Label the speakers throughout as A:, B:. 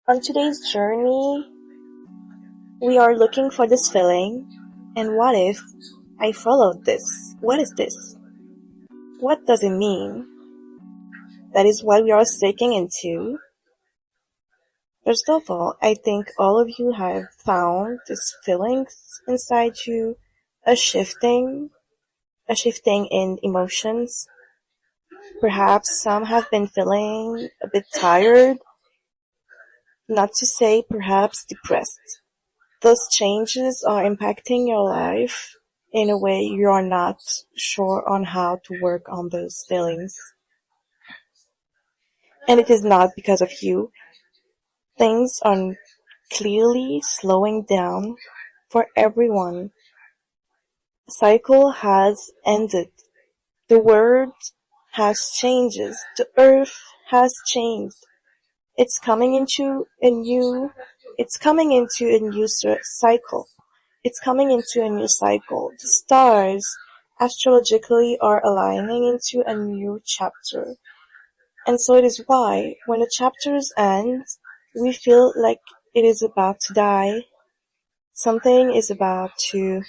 A: On today's journey, we are looking for this feeling. And what if I followed this? What is this? What does it mean? That is what we are sticking into. First of all, I think all of you have found these feelings inside you, a shifting, a shifting in emotions. Perhaps some have been feeling a bit tired, not to say perhaps depressed. Those changes are impacting your life in a way you are not sure on how to work on those feelings. And it is not because of you. Things are clearly slowing down for everyone. The cycle has ended. The world has changes. The earth has changed. It's coming into a new it's coming into a new cycle. It's coming into a new cycle. The stars astrologically are aligning into a new chapter. And so it is why, when the chapters end, we feel like it is about to die. Something is about to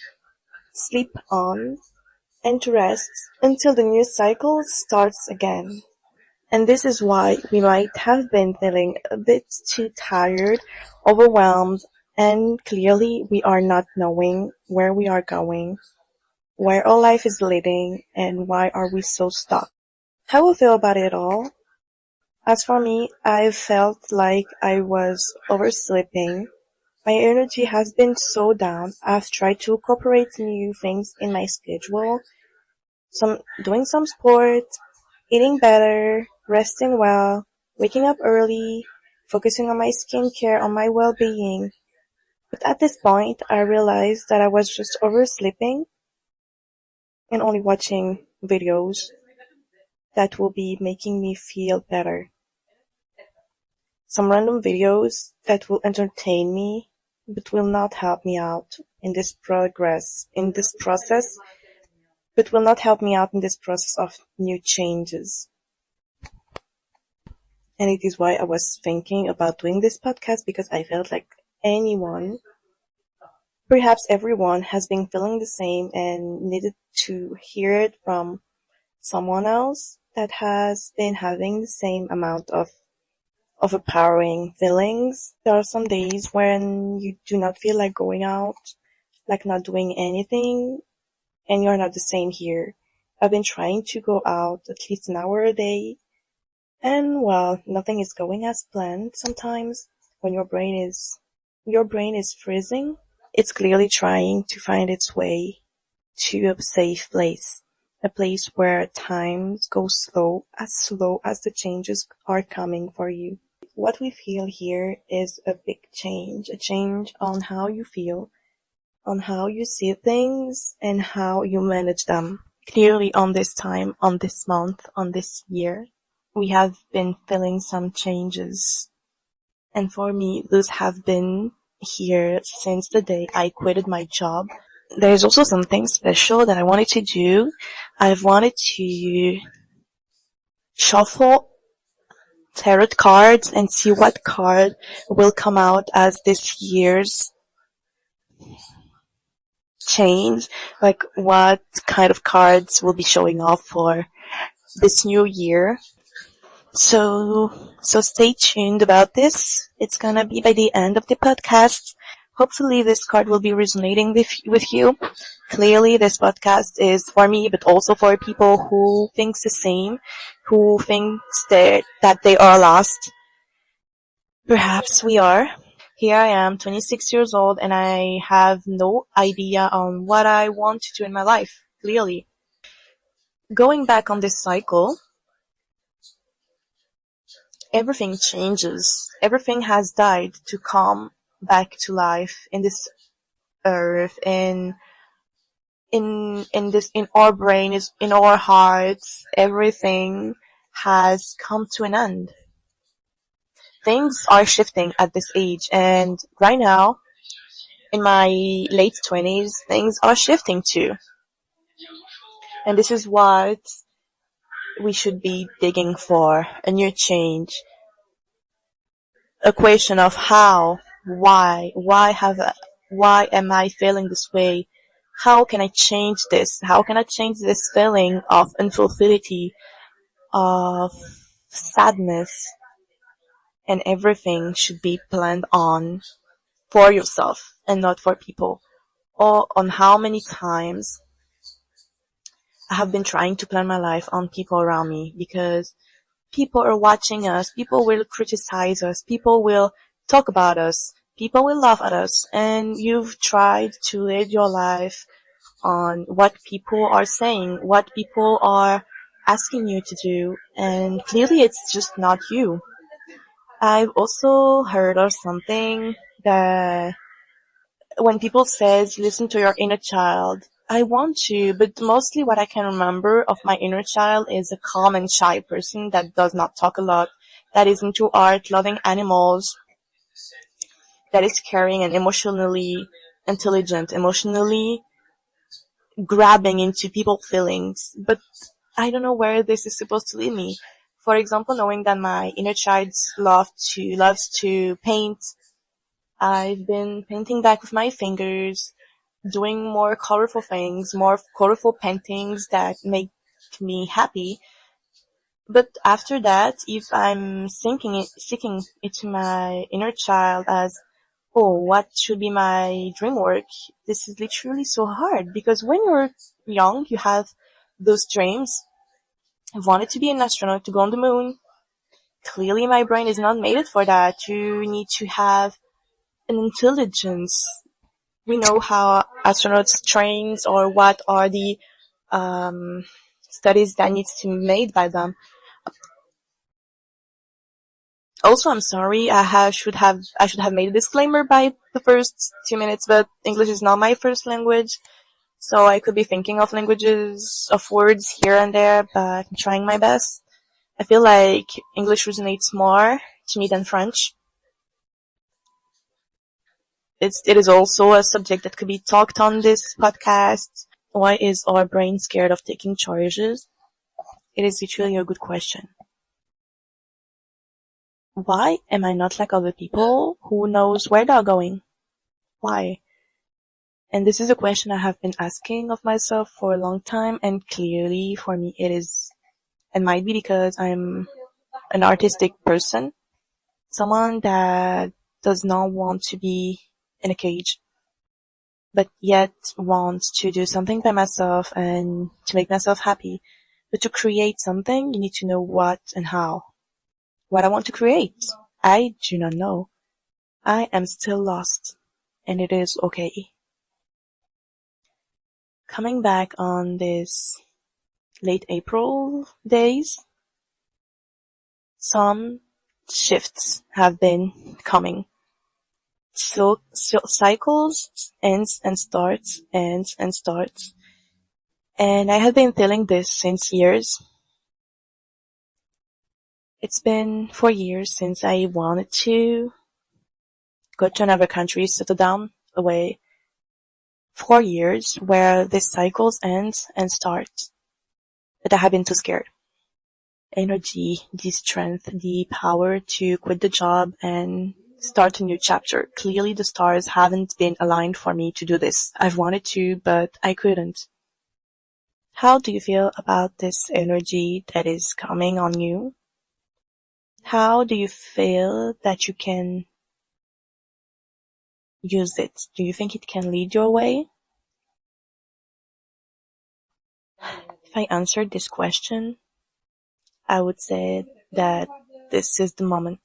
A: sleep on and to rest until the new cycle starts again. And this is why we might have been feeling a bit too tired, overwhelmed, and clearly we are not knowing where we are going, where our life is leading, and why are we so stuck. How I feel about it all? As for me, I felt like I was oversleeping. My energy has been so down. I've tried to incorporate new things in my schedule, doing some sport, eating better, resting well, waking up early, focusing on my skincare, on my well-being. But at this point, I realized that I was just oversleeping and only watching videos that will be making me feel better. Some random videos that will entertain me, but will not help me out in this process, but will not help me out in this process of new changes. And it is why I was thinking about doing this podcast because I felt like anyone, perhaps everyone, has been feeling the same and needed to hear it from someone else that has been having the same amount of overpowering feelings. There are some days when you do not feel like going out, like not doing anything, and you're not the same here. I've been trying to go out at least an hour a day, and well, nothing is going as planned sometimes when your brain is freezing. It's clearly trying to find its way to a safe place. A place where time goes slow as the changes are coming for you. What we feel here is a big change, a change on how you feel, on how you see things, and how you manage them. Clearly on this time, on this month, on this year, we have been feeling some changes. And for me, those have been here since the day I quitted my job. There's also something special that I wanted to do. I've wanted to shuffle tarot cards and see what card will come out as this year's change, like what kind of cards will be showing off for this new year. So stay tuned about this. It's gonna be by the end of the podcast. Hopefully this card will be resonating with you. Clearly this podcast is for me, but also for people who thinks the same, who thinks that they are lost. Perhaps we are. Here I am, 26 years old, and I have no idea on what I want to do in my life, clearly. Going back on this cycle, everything changes. Everything has died to come back to life in this earth, in our brain, in our hearts. Everything has come to an end. Things are shifting at this age, and right now, in my late 20s, things are shifting too. And this is what we should be digging for, a new change. a question of how, why am I feeling this way? How can I change this? How can I change this feeling of unfulfillity, of sadness, and everything should be planned on for yourself and not for people. Or on how many times I have been trying to plan my life on people around me because people are watching us, people will criticize us, people will talk about us, people will laugh at us, and you've tried to lead your life on what people are saying, what people are asking you to do, and clearly it's just not you. I've also heard of something that when people says listen to your inner child, I want to, but mostly what I can remember of my inner child is a calm and shy person that does not talk a lot, that is into art, loving animals, that is caring and emotionally intelligent, emotionally grabbing into people's feelings. But I don't know where this is supposed to lead me. For example, knowing that my inner child loves to paint, I've been painting back with my fingers, doing more colorful things, more colorful paintings that make me happy. But after that, if I'm seeking it to my inner child as, oh, what should be my dream work? This is literally so hard because when you're young, you have those dreams. I wanted to be an astronaut to go on the moon. Clearly, my brain is not made it for that. You need to have an intelligence. We know how astronauts trains or what are the um, studies that needs to be made by them. Also, I'm sorry, I should have made a disclaimer by the first 2 minutes, but English is not my first language, so I could be thinking of languages of words here and there, but I'm trying my best. I feel like English resonates more to me than French. It is also a subject that could be talked on this podcast. Why is our brain scared of taking charges? It is literally a good question. Why am I not like other people who knows where they're going? Why? And this is a question I have been asking of myself for a long time, and clearly for me it might be because I'm an artistic person, someone that does not want to be in a cage, but yet wants to do something by myself and to make myself happy. But to create something, you need to know what and how. What I want to create, I do not know. I am still lost, and it is okay. Coming back on this late April days, some shifts have been coming. So cycles ends and starts, ends and starts. And I have been feeling this since years. It's been 4 years since I wanted to go to another country, settle down away. 4 years where this cycles ends and starts. But I have been too scared. Energy, the strength, the power to quit the job and start a new chapter. Clearly the stars haven't been aligned for me to do this. I've wanted to, but I couldn't. How do you feel about this energy that is coming on you? How do you feel that you can use it? Do you think it can lead your way? If I answered this question, I would say that this is the moment.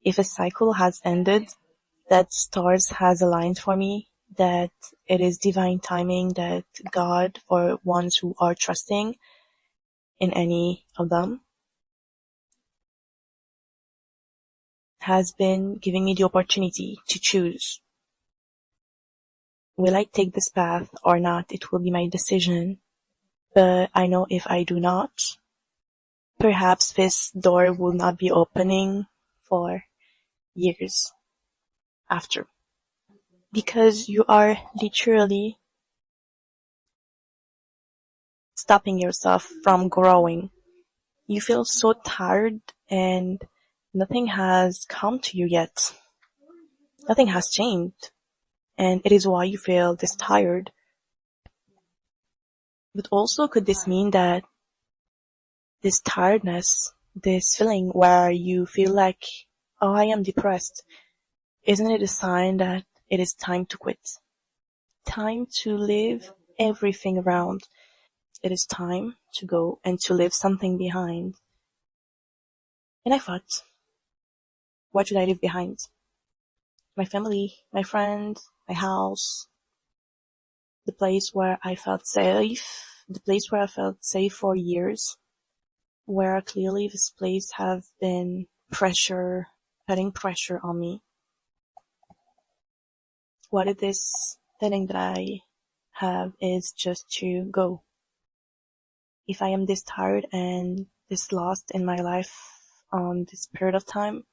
A: If a cycle has ended, that stars has aligned for me, that it is divine timing, that God, for ones who are trusting in any of them, has been giving me the opportunity to choose. Will I take this path or not? It will be my decision. But I know if I do not, perhaps this door will not be opening for years after. Because you are literally stopping yourself from growing. You feel so tired and Nothing has come to you yet. Nothing has changed. And it is why you feel this tired. But also, could this mean that this tiredness, this feeling where you feel like, oh, I am depressed, isn't it a sign that it is time to quit? Time to leave everything around. It is time to go and to leave something behind. And I thought, what should I leave behind? My family, my friends, my house, the place where I felt safe, the place where I felt safe for years, where clearly this place have been putting pressure on me. What if this feeling that I have is just to go? If I am this tired and this lost in my life on this period of time,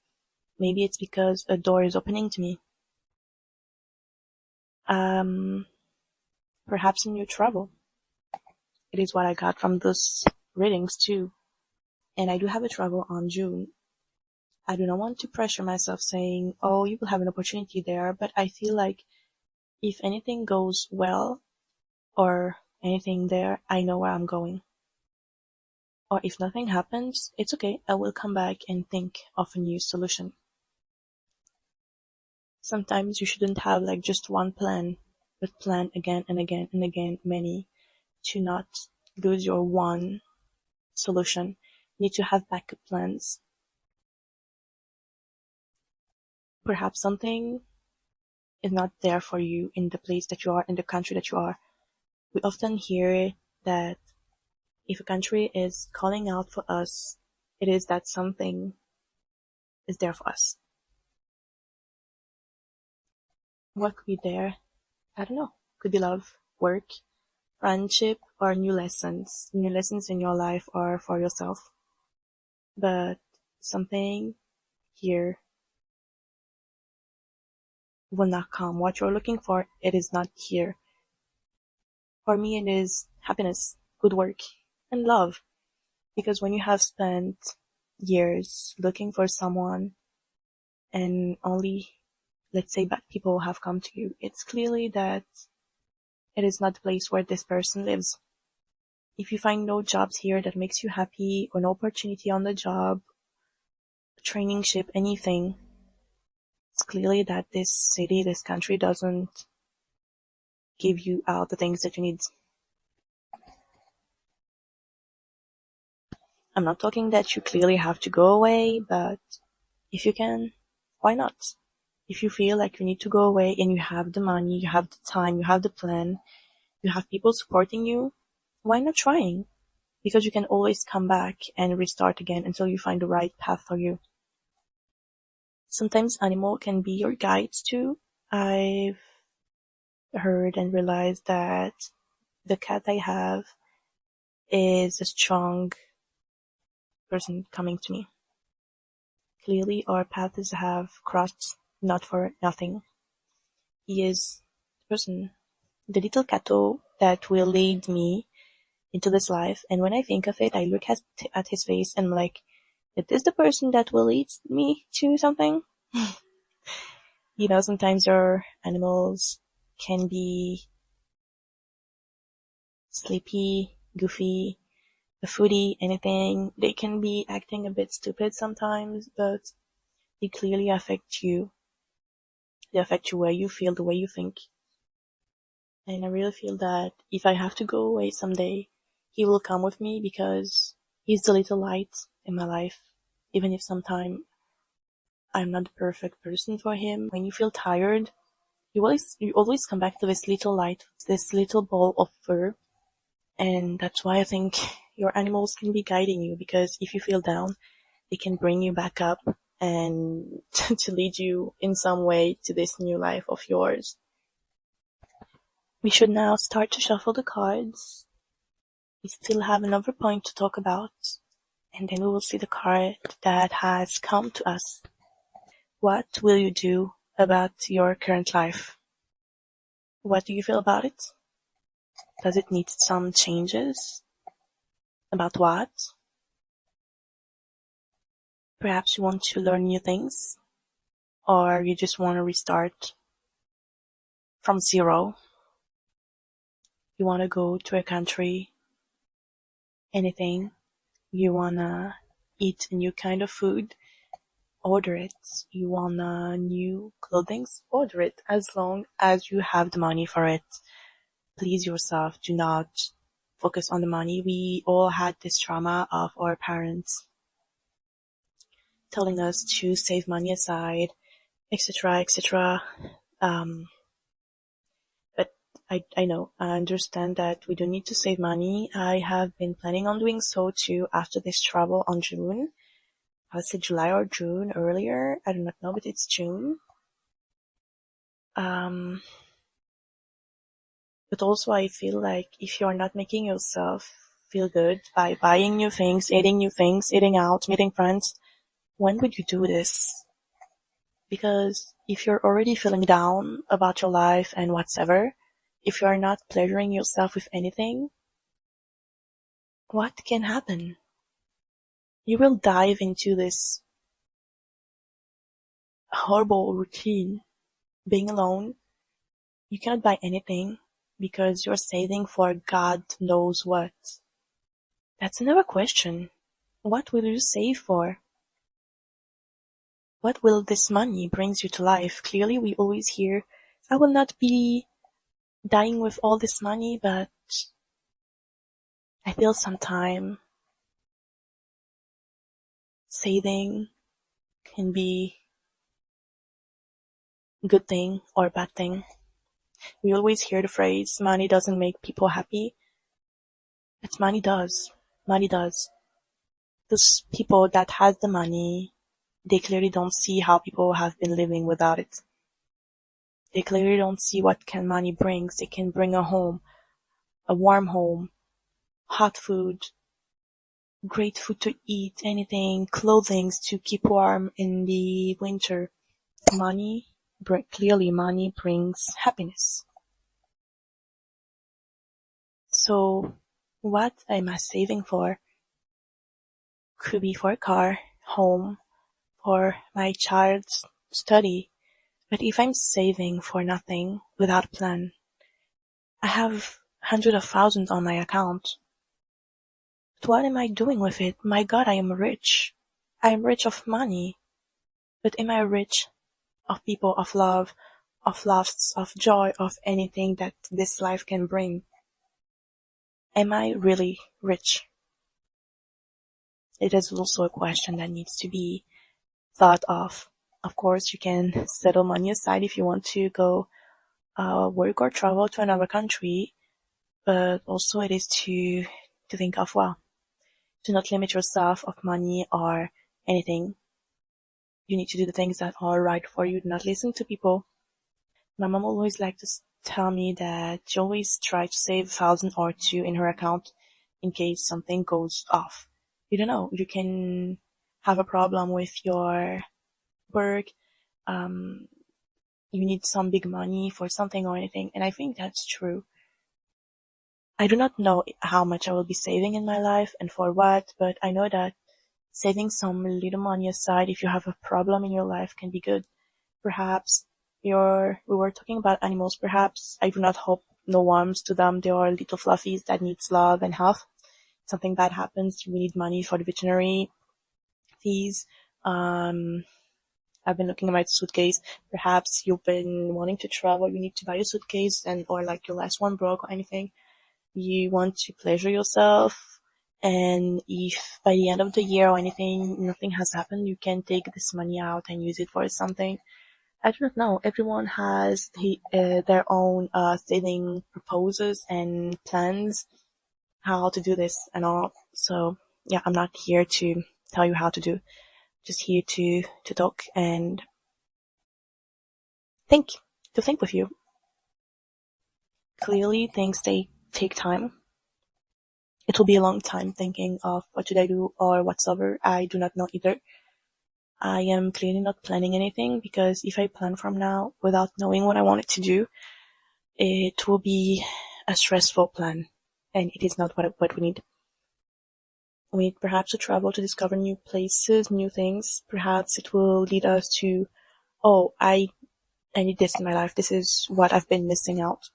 A: maybe it's because a door is opening to me. Um, Perhaps a new travel. It is what I got from those readings too. And I do have a travel on June. I do not want to pressure myself saying, oh, you will have an opportunity there, but I feel like if anything goes well or anything there, I know where I'm going. Or if nothing happens, it's okay. I will come back and think of a new solution. Sometimes you shouldn't have like just one plan, but plan again and again and again many to not lose your one solution. You need to have backup plans. Perhaps something is not there for you in the place that you are, in the country that you are. We often hear that if a country is calling out for us, it is that something is there for us. What could be there? I don't know. Could be love, work, friendship, or new lessons. New lessons in your life or for yourself. But something here will not come. What you're looking for, it is not here. For me, it is happiness, good work, and love. Because when you have spent years looking for someone and only, let's say, bad people have come to you, it's clearly that it is not the place where this person lives. If you find no jobs here that makes you happy or no opportunity on the job, traineeship, anything, it's clearly that this city, this country doesn't give you out the things that you need. I'm not talking that you clearly have to go away, but if you can, why not? If you feel like you need to go away and you have the money, you have the time, you have the plan, you have people supporting you, why not trying? Because you can always come back and restart again until you find the right path for you. Sometimes animal can be your guides too. I've heard and realized that the cat I have is a strong person coming to me. Clearly our paths have crossed not for nothing. He is the person, the little cato that will lead me into this life. And when I think of it, I look at his face and I'm like, is this the person that will lead me to something? Sometimes your animals can be sleepy, goofy, a foodie, anything. They can be acting a bit stupid sometimes, but they clearly affect you. They affect you where you feel, the way you think. And I really feel that if I have to go away someday, he will come with me because he's the little light in my life. Even if sometimes I'm not the perfect person for him. When you feel tired, you always come back to this little light, this little ball of fur. And that's why I think your animals can be guiding you, because if you feel down, they can bring you back up and to lead you in some way to this new life of yours. We should now start to shuffle the cards. We still have another point to talk about, and then we will see the card that has come to us. What will you do about your current life? What do you feel about it? Does it need some changes? About what? Perhaps you want to learn new things, or you just want to restart from zero. You want to go to a country, anything. You want to eat a new kind of food, order it. You want new clothing, order it. As long as you have the money for it, please yourself. Do not focus on the money. We all had this trauma of our parents telling us to save money aside, etc., etc. Um, but I know, I understand that we do need to save money. I have been planning on doing so too after this travel on June. I said July or June earlier. I do not know, but it's June. Um, but also I feel like if you're not making yourself feel good by buying new things, eating out, meeting friends, when would you do this? Because if you're already feeling down about your life and whatever, if you're not pleasuring yourself with anything, what can happen? You will dive into this horrible routine, being alone. You cannot buy anything because you're saving for God knows what. That's another question. What will you save for? What will this money brings you to life? Clearly, we always hear, I will not be dying with all this money, but I feel sometime saving can be a good thing or a bad thing. We always hear the phrase, money doesn't make people happy, but money does. Money does. Those people that has the money, they clearly don't see how people have been living without it. They clearly don't see what can money brings. They can bring a home, a warm home, hot food, great food to eat, anything, clothing to keep warm in the winter. Clearly money brings happiness. So what am I saving for? Could be for a car, home, for my child's study. But if I'm saving for nothing, without a plan, I have hundreds of thousands on my account. But what am I doing with it? My God, I am rich. I am rich of money. But am I rich of people, of love, of loves, of joy, of anything that this life can bring? Am I really rich? It is also a question that needs to be thought of. Of course, you can settle money aside if you want to go work or travel to another country, but also it is to think of, well, do not limit yourself of money or anything. You need to do the things that are right for you. Do not listen to people. My mom always liked to tell me that she always try to save 1,000 or two in her account in case something goes off. You don't know. You can have a problem with your work. You need some big money for something or anything. And I think that's true. I do not know how much I will be saving in my life and for what, but I know that saving some little money aside if you have a problem in your life can be good. Perhaps we were talking about animals. Perhaps I do not hope no harms to them. They are little fluffies that needs love and health. Something bad happens, we need money for the veterinary fees. I've been looking at my suitcase. Perhaps you've been wanting to travel. You need to buy a suitcase or like your last one broke or anything. You want to pleasure yourself. And if by the end of the year or anything, nothing has happened, you can take this money out and use it for something. I do not know. Everyone has their own saving proposals and plans how to do this and all. So yeah, I'm not here to tell you how to do. Just here to talk and think, to think with you. Clearly, things take time. It will be a long time thinking of what should I do or whatsoever. I do not know either. I am clearly not planning anything because if I plan from now without knowing what I wanted to do, it will be a stressful plan, and it is not what we need. with perhaps to travel to discover new places, new things. Perhaps it will lead us to, oh, I need this in my life. This is what I've been missing out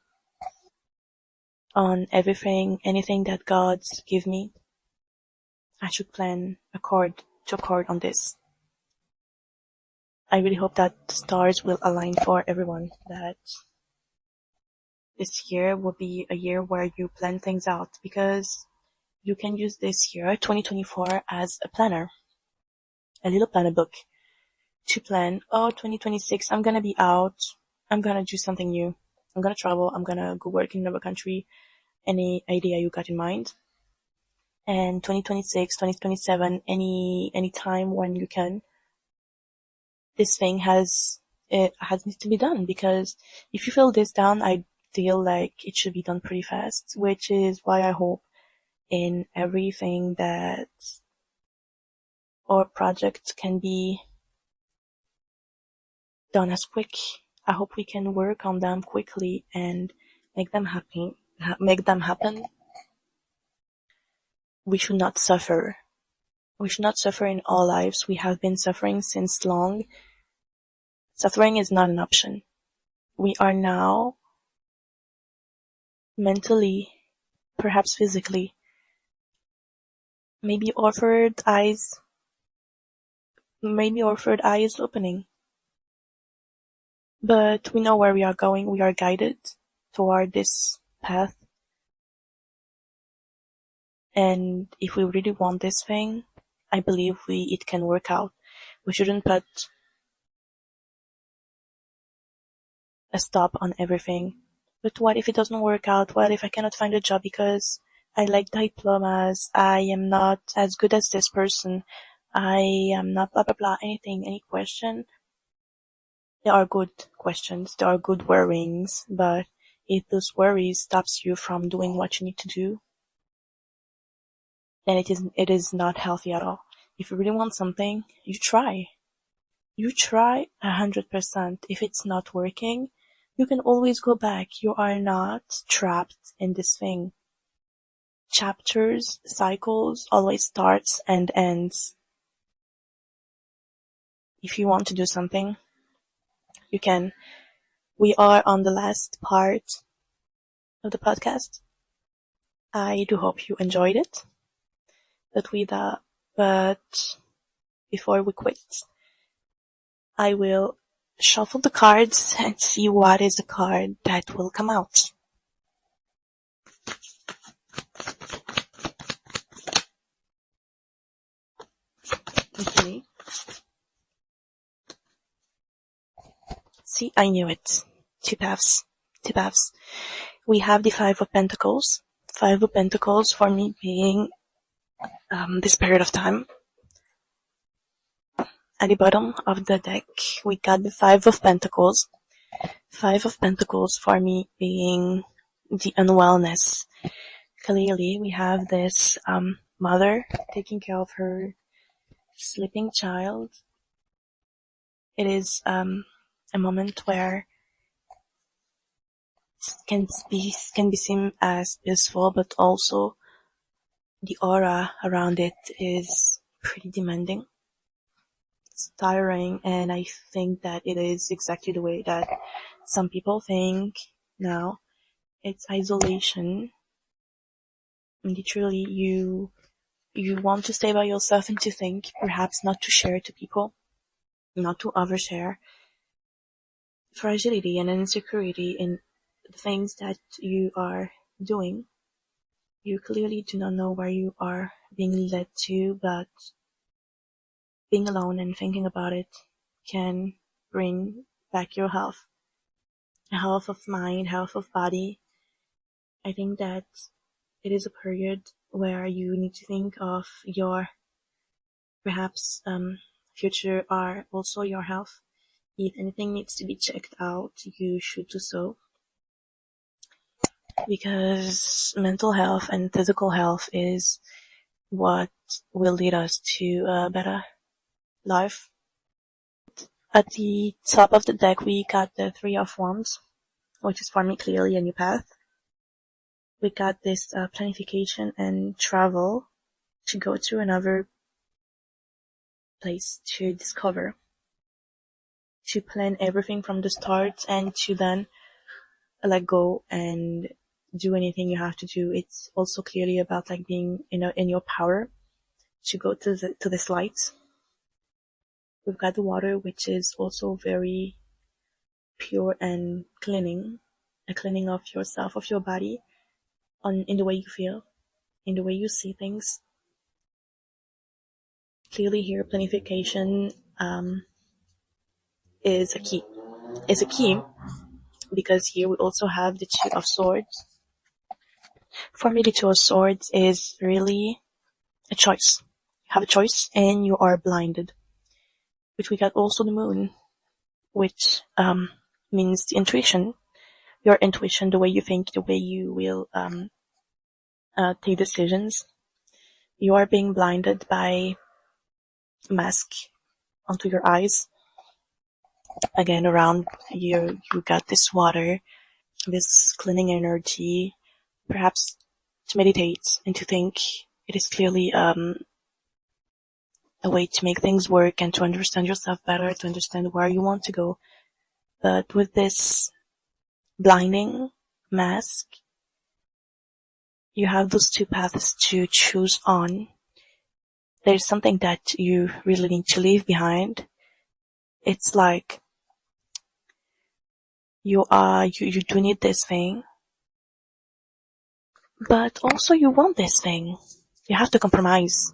A: on. Everything, anything that God's give me, I should plan to accord on this. I really hope that the stars will align for everyone, that this year will be a year where you plan things out, because you can use this year, 2024, as a planner, a little planner book to plan, oh, 2026, I'm gonna be out, I'm gonna do something new, I'm gonna travel, I'm gonna go work in another country, any idea you got in mind. And 2026, 2027, any time when you can, this thing it has needs to be done, because if you feel this down, I feel like it should be done pretty fast, which is why I hope in everything that our project can be done as quick. I hope we can work on them quickly and make them happen. Make them happen. We should not suffer. We should not suffer in all lives. We have been suffering since long. Suffering is not an option. We are now mentally, perhaps physically, maybe our third eye is opening. But we know where we are going. We are guided toward this path. And if we really want this thing, I believe it can work out. We shouldn't put a stop on everything. But what if it doesn't work out? What if I cannot find a job because I like diplomas, I am not as good as this person, I am not blah blah blah, anything, any question? There are good questions, there are good worryings, but if those worries stops you from doing what you need to do, then it is not healthy at all. If you really want something, you try. You try 100%. If it's not working, you can always go back. You are not trapped in this thing. Chapters, cycles, always starts and ends. If you want to do something, you can. We are on the last part of the podcast. I do hope you enjoyed it. But before we quit, I will shuffle the cards and see what is the card that will come out. Okay. See, I knew it. Two paths. We have the Five of Pentacles. Five of Pentacles for me being this period of time. At the bottom of the deck, we got the Five of Pentacles. Five of Pentacles for me being the unwellness. Clearly, we have this mother taking care of her sleeping child. It is a moment where can be seen as peaceful, but also the aura around it is pretty demanding. It's tiring, and I think that it is exactly the way that some people think now. It's isolation. Literally, you want to stay by yourself and to think, perhaps not to share to people, not to overshare. Fragility and insecurity in the things that you are doing. You clearly do not know where you are being led to, but being alone and thinking about it can bring back your health. Health of mind, health of body. I think that it is a period where you need to think of your perhaps future or also your health. If anything needs to be checked out, you should do so. Because mental health and physical health is what will lead us to a better life. At the top of the deck, we got the Three of Wands, which is for me clearly a new path. We got this planification and travel. to go to another place to discover, to plan everything from the start, and to then let go and do anything you have to do. It's also clearly about like being in your power to go to this light. We've got the water, which is also very pure and cleaning, a cleaning of yourself, of your body, in the way you feel, in the way you see things. Clearly here, planification is a key. Is a key because here we also have the Two of Swords. For me, the Two of Swords is really a choice. You have a choice and you are blinded. But we got also the Moon, which means the intuition. Your intuition, the way you think, the way you will take decisions. You are being blinded by a mask onto your eyes. Again, around you got this water, this cleaning energy, perhaps to meditate and to think. It is clearly a way to make things work and to understand yourself better, to understand where you want to go. But with this blinding mask, you have those two paths to choose on. There's something that you really need to leave behind. It's like you do need this thing, but also you want this thing. You have to compromise.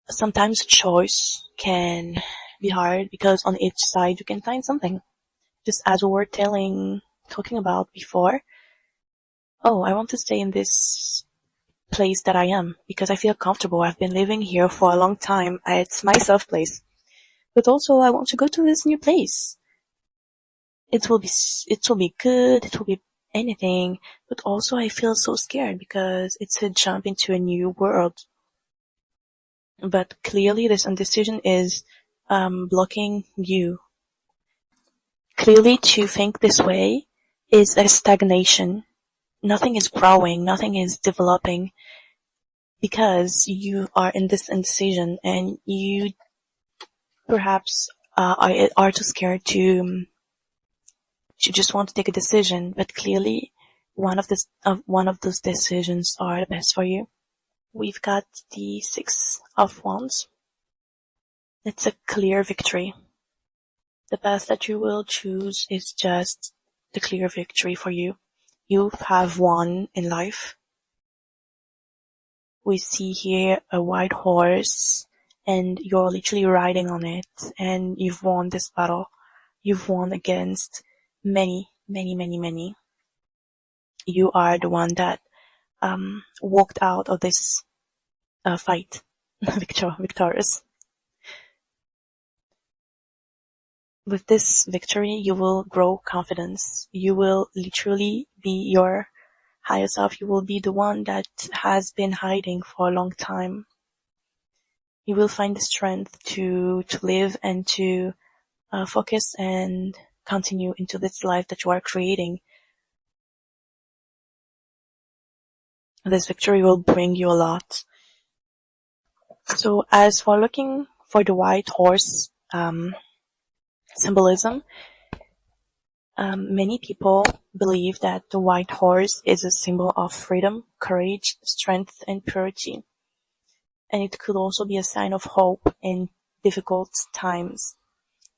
A: Sometimes choice can be hard because on each side you can find something. Just as we were talking about before, oh, I want to stay in this place that I am because I feel comfortable. I've been living here for a long time. It's my safe place. But also I want to go to this new place. It will be good. It will be anything. But also I feel so scared because it's a jump into a new world. But clearly this indecision is blocking you. Clearly to think this way is a stagnation. Nothing is growing, nothing is developing because you are in this indecision and you perhaps are too scared to just want to take a decision. But clearly one of those decisions are the best for you. We've got the Six of Wands. It's a clear victory. The path that you will choose is just the clear victory for you. You have won in life. We see here a white horse and you're literally riding on it and you've won this battle. You've won against many. You are the one that walked out of this fight victorious. With this victory, you will grow confidence. You will literally be your higher self. You will be the one that has been hiding for a long time. You will find the strength to live and to focus and continue into this life that you are creating. This victory will bring you a lot. So as for looking for the white horse symbolism, many people believe that the white horse is a symbol of freedom, courage, strength, and purity. And it could also be a sign of hope in difficult times.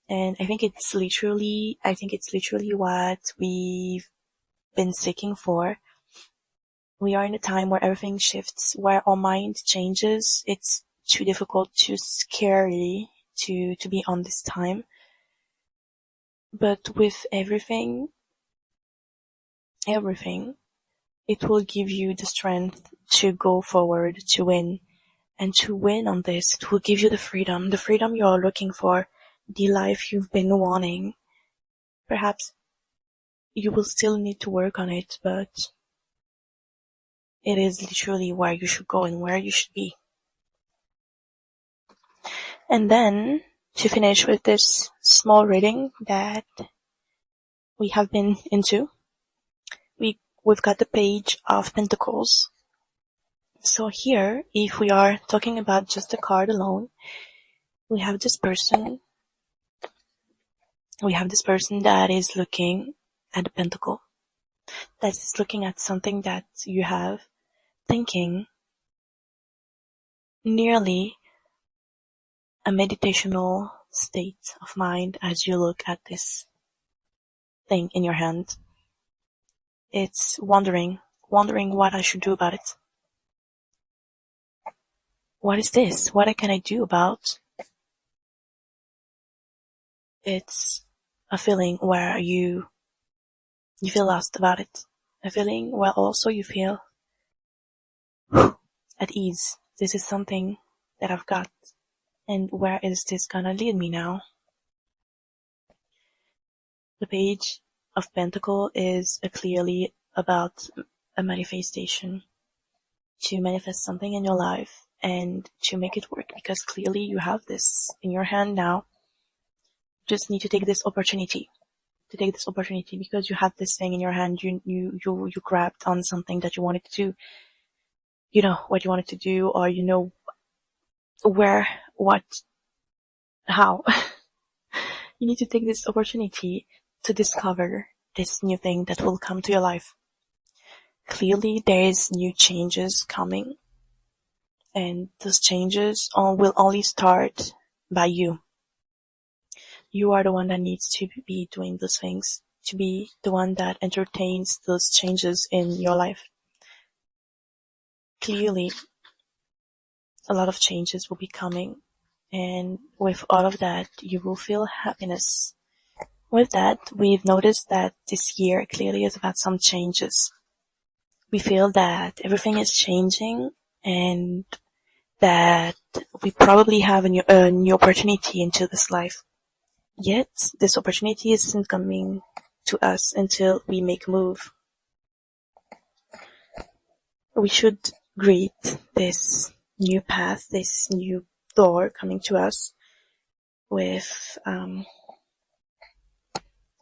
A: And I think it's literally what we've been seeking for. We are in a time where everything shifts, where our mind changes. It's too difficult, too scary to be on this time. But with everything, it will give you the strength to go forward, to win. And to win on this, it will give you the freedom you're looking for, the life you've been wanting. Perhaps you will still need to work on it, but it is literally where you should go and where you should be. And then, to finish with this small reading that we have been into, we've got the Page of Pentacles. So here, if we are talking about just the card alone, we have this person that is looking at the pentacle, that is looking at something that you have, thinking nearly a meditational state of mind as you look at this thing in your hand. It's wondering what I should do about it. What is this? What can I do about? It's a feeling where you feel lost about it. A feeling where also you feel at ease. This is something that I've got. And where is this gonna lead me now? The Page of Pentacle is clearly about a manifestation. To manifest something in your life and to make it work, because clearly you have this in your hand now. You just need to take this opportunity. Because you have this thing in your hand. You grabbed on something that you wanted to do. You know what you wanted to do, or you know where, what, how. You need to take this opportunity to discover this new thing that will come to your life. Clearly there is new changes coming, and those changes will only start by you. You are the one that needs to be doing those things, to be the one that entertains those changes in your life. Clearly, a lot of changes will be coming, and with all of that, you will feel happiness. With that, we've noticed that this year clearly is about some changes. We feel that everything is changing and that we probably have a new opportunity into this life. Yet, this opportunity isn't coming to us until we make a move. We should greet this new path, this new door coming to us with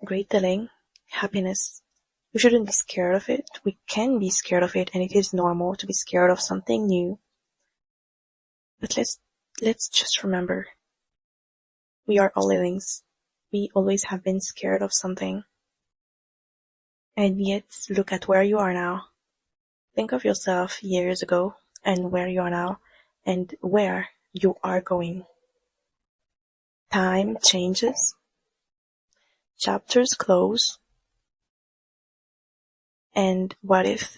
A: great feeling, happiness. We shouldn't be scared of it. We can be scared of it, and it is normal to be scared of something new. But let's just remember, we are all livings. We always have been scared of something. And yet, look at where you are now. Think of yourself years ago and where you are now and where you are going. Time changes. Chapters close. And what if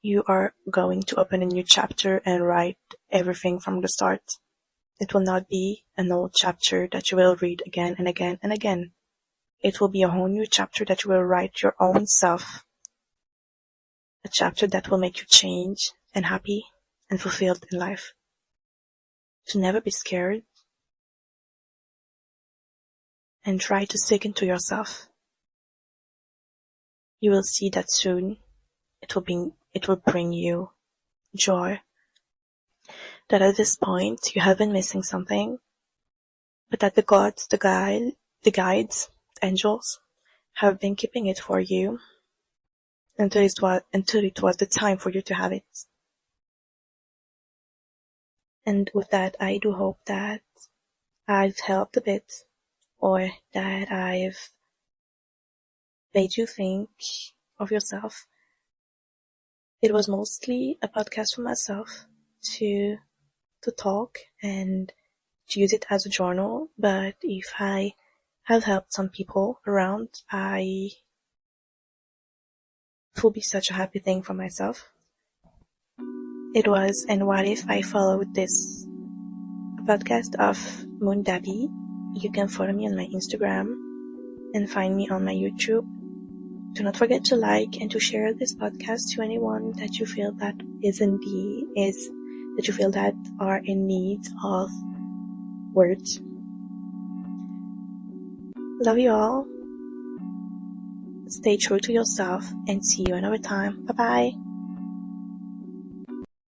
A: you are going to open a new chapter and write everything from the start? It will not be an old chapter that you will read again and again and again. It will be a whole new chapter that you will write your own self. A chapter that will make you change and happy and fulfilled in life. To never be scared, and try to sink into yourself. You will see that soon it will bring you joy. That at this point you have been missing something, but that the gods, the guides, angels have been keeping it for you until it was the time for you to have it. And with that, I do hope that I've helped a bit, or that I've made you think of yourself. It was mostly a podcast for myself to talk and to use it as a journal, but if I have helped some people around, it will be such a happy thing for myself. It was And What If I Followed This, a podcast of Moon Dabi. You can follow me on my Instagram and find me on my YouTube. Do not forget to like and to share this podcast to anyone that you feel that that you feel that are in need of words. Love you all. Stay true to yourself and see you another time. Bye bye.